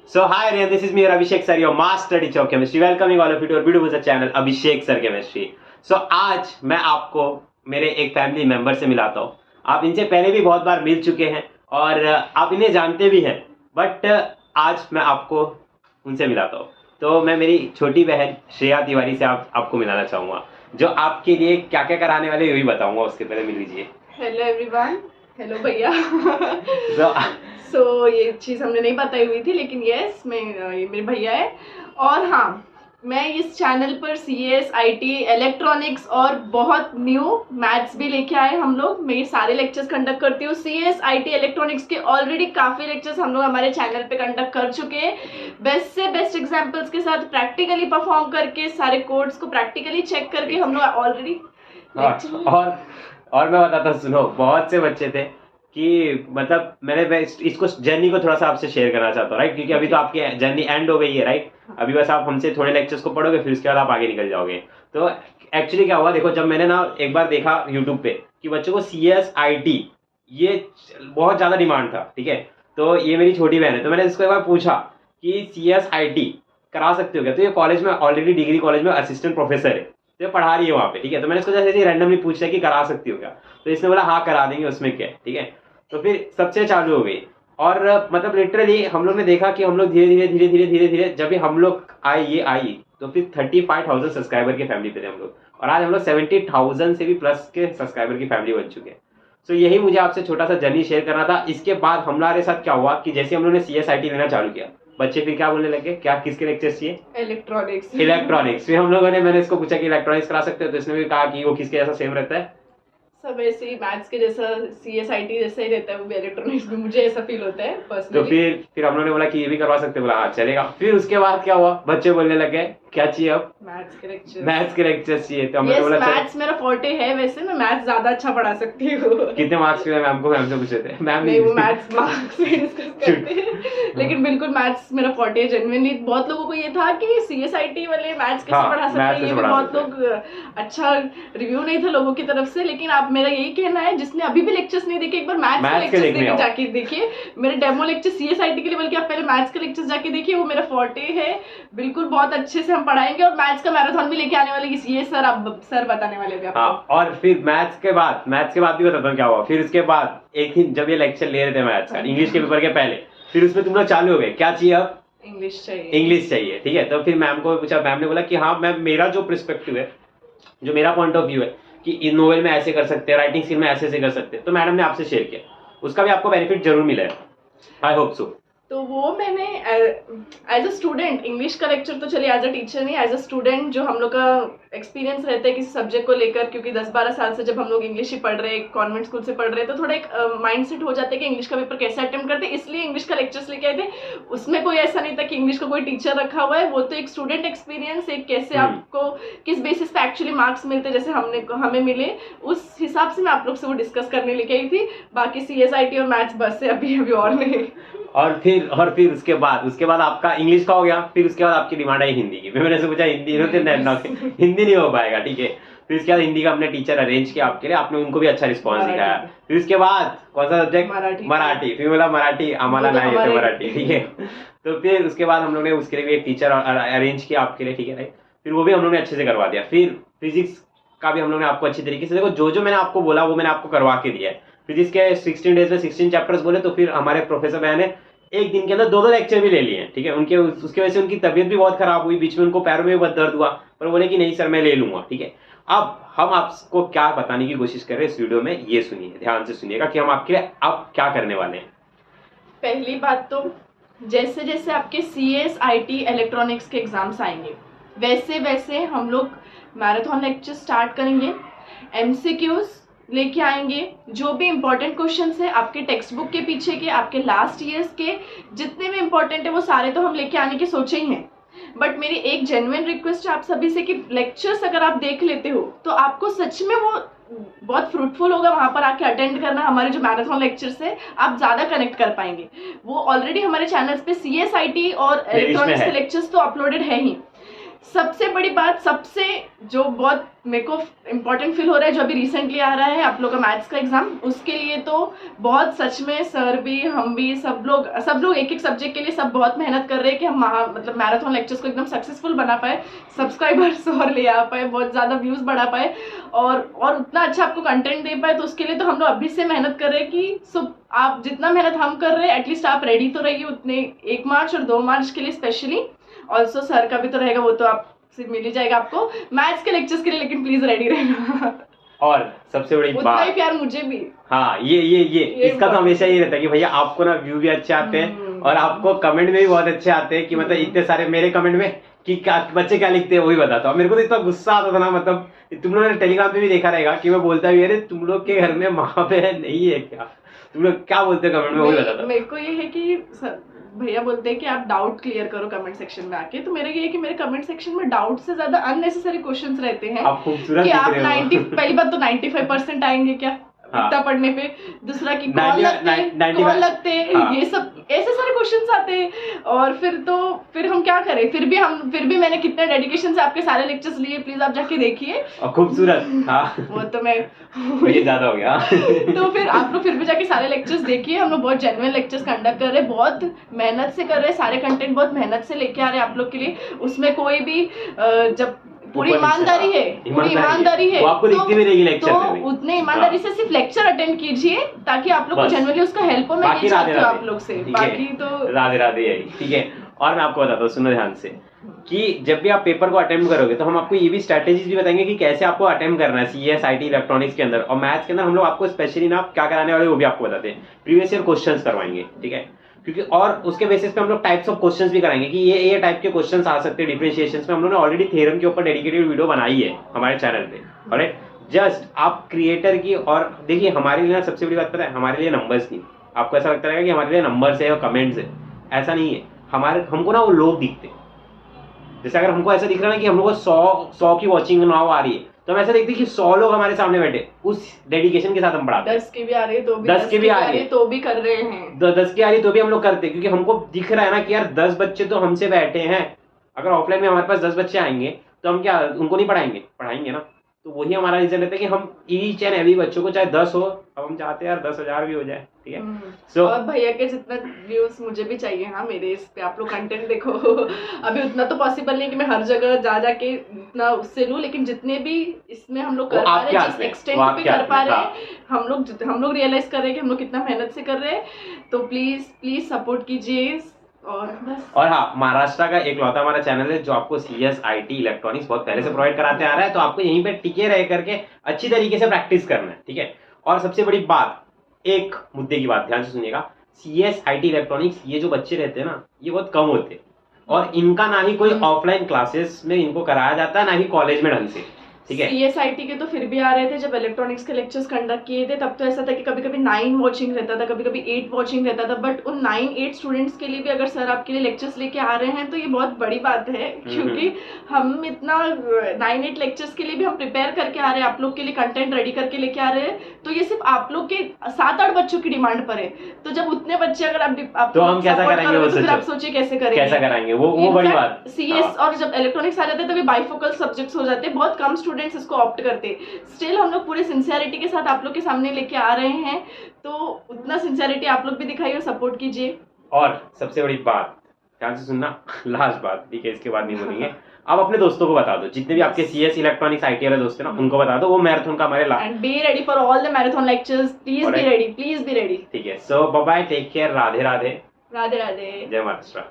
So hi everyone, this is me Abhishek sir, your master teacher of chemistry. Welcoming all of you to our beautiful channel Abhishek sir chemistry. So आज मैं आपको मेरे एक family member से मिलाता हूँ. आप इनसे पहले भी बहुत बार मिल चुके हैं और आप इन्हें जानते भी हैं, बट आज मैं आपको उनसे मिलाता हूँ. तो मैं मेरी छोटी बहन श्रेया तिवारी से आपको मिलाना चाहूँगा, जो आपके लिए क्या क्या कराने वाले ये भी बताऊँगा. उसके पहले मिल लीजिए. Hello everyone. हेलो भैया. So ये चीज़ हमने नहीं बताई हुई थी, लेकिन यस ये मेरे भैया है. और हाँ, मैं इस चैनल पर CS, IT, इलेक्ट्रॉनिक्स और बहुत न्यू मैथ्स भी लेके आए हम लोग. मैं ये सारे लेक्चर्स कंडक्ट करती हूँ. CS, IT, इलेक्ट्रॉनिक्स के ऑलरेडी काफ़ी लेक्चर्स हम लोग हमारे चैनल पे कंडक्ट कर चुके हैं. बेस्ट से बेस्ट एग्जाम्पल्स के साथ प्रैक्टिकली परफॉर्म करके, सारे कोड्स को प्रैक्टिकली चेक करके हम लोग ऑलरेडी. और मैं बताता हूँ, सुनो. बहुत से बच्चे थे कि मतलब मैं इसको जर्नी को थोड़ा सा आपसे शेयर करना चाहता हूँ, राइट? क्योंकि अभी तो आपकी जर्नी एंड हो गई है, राइट? अभी बस आप हमसे थोड़े लेक्चर्स को पढ़ोगे, फिर उसके बाद आप आगे निकल जाओगे. तो एक्चुअली क्या हुआ, देखो, जब मैंने ना एक बार देखा यूट्यूब पे कि बच्चों को CS IT ये बहुत ज़्यादा डिमांड था, ठीक है? तो ये मेरी छोटी बहन है, तो मैंने इसको एक बार पूछा कि CS IT करा सकते हो क्या? तो ये कॉलेज में ऑलरेडी डिग्री कॉलेज में असिस्टेंट प्रोफेसर है, तो पढ़ा रही है वहाँ पे, ठीक है? तो मैंने इसको जैसे रैंडमली पूछा कि करा सकती हो क्या, तो इसने बोला हाँ करा देंगे, उसमें क्या है, ठीक है? तो फिर सबसे चालू हो गई. और मतलब लिटरली हम लोग ने देखा कि हम लोग धीरे धीरे जब भी हम लोग आई तो फिर 35,000 सब्सक्राइबर की फैमिली पे थे हम लोग, और आज हम लोग 70,000 से भी प्लस के सब्सक्राइबर की फैमिली बन चुके हैं. सो यही मुझे आपसे छोटा सा जर्नी शेयर करना था. इसके बाद हमारे साथ क्या हुआ कि जैसे हम लोगों ने CS IT लेना चालू किया, बच्चे फिर क्या बोलने लगे, क्या किसके लेक्चर्स चाहिए? इलेक्ट्रॉनिक्स. फिर हम लोगों ने, मैंने इसको पूछा कि इलेक्ट्रॉनिक्स करा सकते हो, तो इसने भी कहा कि वो किसके जैसा सेम रहता है, सब ऐसे ही मैथ्स के जैसा. CS IT जैसा ही रहता है, वो भी इलेक्ट्रॉनिक्स भी, मुझे ऐसा फील होता है पर्सनली. तो फिर हम लोगों ने बोला कि ये भी करवा सकते हैं. बोला हाँ चलेगा. फिर उसके बाद क्या हुआ, बच्चे बोलने लगे क्या चाहिए अब? मैथ्स के लेक्चर्स चाहिए. तो हमने बोला मैथ्स मेरा फोर्टे है. वैसे मैं मैथ्स ज्यादा अच्छा पढ़ा सकती हूँ. कितने मार्क्स मिले मैम को? मैम से पूछे थे. मैम नहीं, वो मैथ्स मार्क्स करते हैं, लेकिन बिल्कुल मैथ्स मेरा फोर्टे है. जेन्युइनली बहुत लोगों को ये था कि CS IT वाले मैथ्स कैसे पढ़ा सकते हैं, ये भी बहुत लोग अच्छा रिव्यू नहीं था लोगों की तरफ से. लेकिन आप, मेरा यही कहना है, जिसने अभी भी लेक्चर्स नहीं देखे, एक बार मैथ्स के लेक्चर्स जाके देखिए. मेरे डेमो लेक्चर CS IT के लिए, बल्कि आप पहले मैथ्स के लेक्चर्स जाके देखिए. वो मेरा फोर्टे है बिल्कुल. बहुत अच्छे से हम पढ़ाएंगे और मैथ्स का मैराथन भी लेके आने वाले. ये सर बताने वाले भी आपको. हाँ, और फिर मैथ्स के बाद भी बताता हूँ क्या हुआ. फिर उसके बाद एक दिन जब ये लेक्चर ले रहे थे मैथ्स का, इंग्लिश के पेपर के पहले, फिर उसमें तुम लोग चालू हो गए, क्या चाहिए अब? इंग्लिश चाहिए, ठीक है? तो फिर मैम को पूछा, मैम ने बोला कि हाँ मैम, मेरा जो पर्सपेक्टिव है, जो मेरा पॉइंट ऑफ व्यू है कि इन नोवेल में ऐसे कर सकते हैं, राइटिंग स्किल में ऐसे कर सकते हैं, तो मैडम ने आपसे शेयर किया. उसका भी आपको बेनिफिट जरूर मिला है, आई होप सो. तो वो मैंने एज अ स्टूडेंट, इंग्लिश का लेक्चर तो चलिए, एज अ टीचर नहीं, एज अ स्टूडेंट जो हम लोग का एक्सपीरियंस रहता है किसी सब्जेक्ट को लेकर, क्योंकि 10-12 साल से जब हम लोग इंग्लिश ही पढ़ रहे हैं, कॉन्वेंट स्कूल से पढ़ रहे हैं, तो थोड़ा एक माइंड सेट हो जाता है कि इंग्लिश का पेपर कैसे अटेम्प्ट करते हैं. इसलिए इंग्लिश का लेक्चर्स लेके आए थे. उसमें कोई ऐसा नहीं था कि इंग्लिश का कोई टीचर रखा हुआ है. वो तो एक स्टूडेंट एक्सपीरियंस, एक कैसे आपको किस बेसिस पे एक्चुअली मार्क्स मिलते हैं, जैसे हमें मिले, उस हिसाब से मैं आप लोग से वो डिस्कस करने लेके आई थी. बाकी CS IT और मैथ्स बस से अभी और नहीं. और फिर उसके बाद आपका इंग्लिश का हो गया. फिर उसके बाद आपकी डिमांड आई हिंदी की. फिर मैंने से पूछा हिंदी हिंदी नहीं हो पाएगा, ठीक है? फिर उसके बाद हिंदी का हमने टीचर अरेंज किया आपके लिए, आपने उनको भी अच्छा रिस्पॉन्स दिखाया. फिर उसके बाद कौन सा सब्जेक्ट? मराठी. फिर बोला मराठी आम्हाला नाही येते मराठी, ठीक है? तो फिर उसके बाद हम लोग ने उसके लिए भी एक टीचर अरेंज किया आपके लिए, ठीक है? राइट. फिर वो भी हम लोग ने अच्छे से करवा दिया. फिर फिजिक्स का भी हम लोग ने आपको अच्छी तरीके से, देखो जो मैंने आपको बोला वो मैंने आपको करवा के दिया है. फिजिक्स के 16 डेज में 16 चैप्टर्स बोले, तो फिर हमारे प्रोफेसर बहन ने एक दिन के अंदर 2 लेक्चर भी ले लिए, ठीक है? उनके उसके वजह से उनकी तबीयत भी बहुत खराब हुई, बीच में उनको पैरों में भी बहुत दर्द हुआ, पर बोले कि नहीं सर मैं ले लूंगा, ठीक है? अब हम आपको क्या बताने की कोशिश कर रहे हैं इस वीडियो में, ये सुनिए, ध्यान से सुनिएगा कि हम आपके लिए अब क्या करने वाले हैं. पहली बात तो, जैसे जैसे आपके CS IT इलेक्ट्रॉनिक्स के एग्जाम्स आएंगे, वैसे वैसे हम लोग मैराथन लेक्चर स्टार्ट करेंगे. MCQs लेके आएंगे. जो भी इम्पोर्टेंट क्वेश्चंस है आपके टेक्स्ट बुक के पीछे के, आपके लास्ट ईयर्स के जितने भी इम्पोर्टेंट है, वो सारे तो हम लेके आने की सोचे ही हैं. बट मेरी एक जेन्युइन रिक्वेस्ट है आप सभी से कि लेक्चर्स अगर आप देख लेते हो तो आपको सच में वो बहुत फ्रूटफुल होगा. वहाँ पर आके अटेंड करना हमारे जो मैराथन लेक्चर्स है, आप ज़्यादा कनेक्ट कर पाएंगे. वो ऑलरेडी हमारे चैनल्स पे CS IT और इलेक्ट्रॉनिक्स के लेक्चर्स तो अपलोडेड है ही. सबसे बड़ी बात, सबसे जो बहुत मेरे को इम्पोर्टेंट फील हो रहा है, जो अभी रिसेंटली आ रहा है आप लोग का मैथ्स का एग्जाम, उसके लिए तो बहुत सच में सर भी, हम भी, सब लोग एक एक सब्जेक्ट के लिए सब बहुत मेहनत कर रहे हैं कि हम मतलब मैराथन लेक्चर्स को एकदम सक्सेसफुल बना पाए, सब्सक्राइबर्स और ले आ पाए, बहुत ज़्यादा व्यूज़ बढ़ा पाए और उतना अच्छा आपको कंटेंट दे पाए। तो उसके लिए तो हम लोग अभी से मेहनत कर रहे हैं कि आप जितना मेहनत हम कर रहे हैं एटलीस्ट आप रेडी तो रहिए उतने 1 मार्च और 2 मार्च के लिए स्पेशली। ऑल्सो सर का भी तो रहेगा, वो तो आपसे मिल ही जाएगा आपको मैथ्स के लेक्चर्स के लिए, लेकिन प्लीज रेडी रहना। और सबसे बड़ी उतना ही बात, प्यार मुझे भी। हाँ ये इसका तो हमेशा ये रहता है कि भैया आपको ना व्यू भी अच्छे आते हैं और आपको कमेंट में भी बहुत अच्छे आते हैं कि मतलब इतने सारे मेरे कमेंट में कि क्या बच्चे क्या लिखते हैं वही बताता हूँ। मेरे को तो इतना गुस्सा आता था ना, मतलब तुम लोगों ने टेलीग्राम पे भी देखा रहेगा कि मैं बोलता भी अरे तुम लोग के घर में माँ बहन नहीं है क्या, तुम लोग क्या बोलते हो कमेंट में, वही बताता। मेरे को ये है कि भैया बोलते हैं कि आप डाउट क्लियर करो कमेंट सेक्शन में आके, तो मेरा ये है कि मेरे कमेंट सेक्शन में डाउट से ज्यादा अननेसेसरी क्वेश्चंस रहते हैं। आप खूबसूरत कि दिख आप रहे हो। 90 पहली बात तो 95% आएंगे क्या इतना पढ़ने पे, दूसरा कि कौन 90 लगते हाँ। ये सब ऐसे सारे क्वेश्चंस आते हैं। और फिर हम क्या करें, फिर भी मैंने कितने डेडिकेशन से आपके सारे लेक्चर्स लिए, प्लीज आप जाके देखिए। और खूबसूरत, हाँ वो तो मैं ये ज्यादा हो गया। तो फिर आप लोग फिर भी जाके सारे लेक्चर्स देखिए, हम लोग बहुत जेन्युइन लेक्चर्स कंडक्ट कर रहे हैं, बहुत मेहनत से कर रहे हैं, सारे कंटेंट बहुत मेहनत से लेके आ रहे हैं आप लोग के लिए। उसमें कोई भी जब पूरी ईमानदारी है, वो आपको दिखती भी रहेगी लेक्चर में भी। तो उतने ईमानदारी से सिर्फ लेक्चर अटेंड कीजिए ताकि आप लोग को जेन्युइनली उसका हेल्प हो। मैं ये चाहती हूँ आप लोग से, बाकी तो राधे राधे यही ठीक है। और मैं आपको बताता हूँ, सुनो ध्यान से, कि जब भी आप पेपर को अटेम्प्ट करोगे तो हम आपको ये भी स्ट्रेटेजीज भी बताएंगे कि कैसे आपको अटेम्प्ट करना है सीएस आईटी इलेक्ट्रॉनिक्स के अंदर। और मैथ्स के अंदर हम लोग आपको स्पेशली ना क्या कराने वाले वो भी आपको बताते हैं, प्रीवियस ईयर क्वेश्चंस करवाएंगे, ठीक है। क्योंकि और उसके बेसिस पे हम लोग टाइप्स ऑफ क्वेश्चंस भी कराएंगे कि ये टाइप के क्वेश्चंस आ सकते हैं डिफरेंशिएशंस में। हम लोगों ने ऑलरेडी थ्योरम के ऊपर डेडिकेटेड वीडियो बनाई है हमारे चैनल पे, ऑलराइट। जस्ट आप क्रिएटर की, और देखिए हमारे लिए ना सबसे बड़ी बात पता है, हमारे लिए नंबर्स नहीं। आपको ऐसा लगता है कि हमारे लिए नंबर्स है और कमेंट्स है, ऐसा नहीं है। हमको ना वो लोग दिखते हैं। जैसे अगर हमको ऐसा दिख रहा है कि हम लोग को 100 की वॉचिंग नाउ आ रही है, तो हम ऐसा देखते हैं कि 100 लोग हमारे सामने बैठे, उस डेडिकेशन के साथ हम पढ़ाते हैं। 10 की भी आ रही है तो भी 10 की भी आ रही है तो भी कर रहे हैं, 10 की आ रही तो भी हम लोग करते हैं, क्योंकि हमको दिख रहा है ना कि यार 10 बच्चे तो हमसे बैठे हैं। अगर ऑफलाइन में हमारे पास 10 बच्चे आएंगे तो हम क्या उनको नहीं पढ़ाएंगे ना। तो वही हमारा रीजन रहता है कि हम ईच एंड एवरी बच्चों को, चाहे 10 हो, अब हम चाहते हैं यार 10,000 भी हो जाए, ठीक है। So, और भैया के जितना व्यूज मुझे भी चाहिए, हाँ मेरे इस पे आप लोग कंटेंट देखो। अभी उतना तो पॉसिबल नहीं कि मैं हर जगह जा के उतना उससे लूं, लेकिन जितने भी इसमें हम लोग कर पा रहे हैं, जिस एक्सटेंट पे कर पा रहे हैं, हम लोग रियलाइज कर रहे हैं कि हम लोग कितना मेहनत से कर रहे हैं। तो प्लीज सपोर्ट कीजिए। और बस, और हाँ, महाराष्ट्र का एक लौता हमारा चैनल है जो आपको सीएस आईटी इलेक्ट्रॉनिक्स बहुत पहले से प्रोवाइड कराते आ रहा है। तो आपको यहीं पे टिके रह करके अच्छी तरीके से प्रैक्टिस करना है, ठीक है। और सबसे बड़ी बात, एक मुद्दे की बात ध्यान से सुनिएगा, सीएस आईटी इलेक्ट्रॉनिक्स ये जो बच्चे रहते हैं ना, ये बहुत कम होते हैं और इनका ना ही कोई ऑफलाइन क्लासेस में इनको कराया जाता है, ना ही कॉलेज में ढंग से, ठीक है। सीएसआईटी के तो फिर भी आ रहे थे, जब इलेक्ट्रॉनिक्स के लेक्चर्स कंडक्ट किए थे तब तो ऐसा था कि कभी कभी 9 वॉचिंग रहता था, कभी कभी 8 वॉचिंग रहता था। बट उन 9-8 स्टूडेंट्स के लिए भी अगर सर आपके लिए लेक्चर्स लेके आ रहे हैं तो ये बहुत बड़ी बात है, क्योंकि हम इतना 9-8 लेक्चर्स के लिए भी हम प्रिपेयर करके आ रहे हैं, आप लोग के लिए कंटेंट रेडी करके लेके आ रहे हैं। तो ये सिर्फ आप लोग के 7-8 बच्चों की डिमांड पर है। तो जब उतने बच्चे अगर आप तो हम कैसा करेंगे, वो फिर आप सोचिए कैसे करेंगे वो बड़ी बात। सीएस और जब इलेक्ट्रॉनिक्स आ जाते हैं तभी बाइफोकल सब्जेक्ट्स हो जाते हैं, बहुत कम स्टूडेंट्स इसको ऑप्ट करते। स्टिल हम लोग पूरे सिंसियरिटी के साथ आप लोग के सामने लेके आ रहे हैं, तो उतना सिंसियरिटी आप लोग भी दिखाइए और सपोर्ट कीजिए। और सबसे बड़ी बात ध्यान से सुनना, लास्ट बात, ठीक है, इसके बाद नहीं बोलेंगे। आप अपने दोस्तों को बता दो, जितने भी आपके सीएस इलेक्ट्रॉनिक्स आईटी वाले दोस्त हैं ना, उनको बता दो वो मैराथन का हमारे and be ready for all the marathon lectures, please be ready, ठीक है। So bye bye, take care, Radhe Radhe, जय महाराष्ट्र।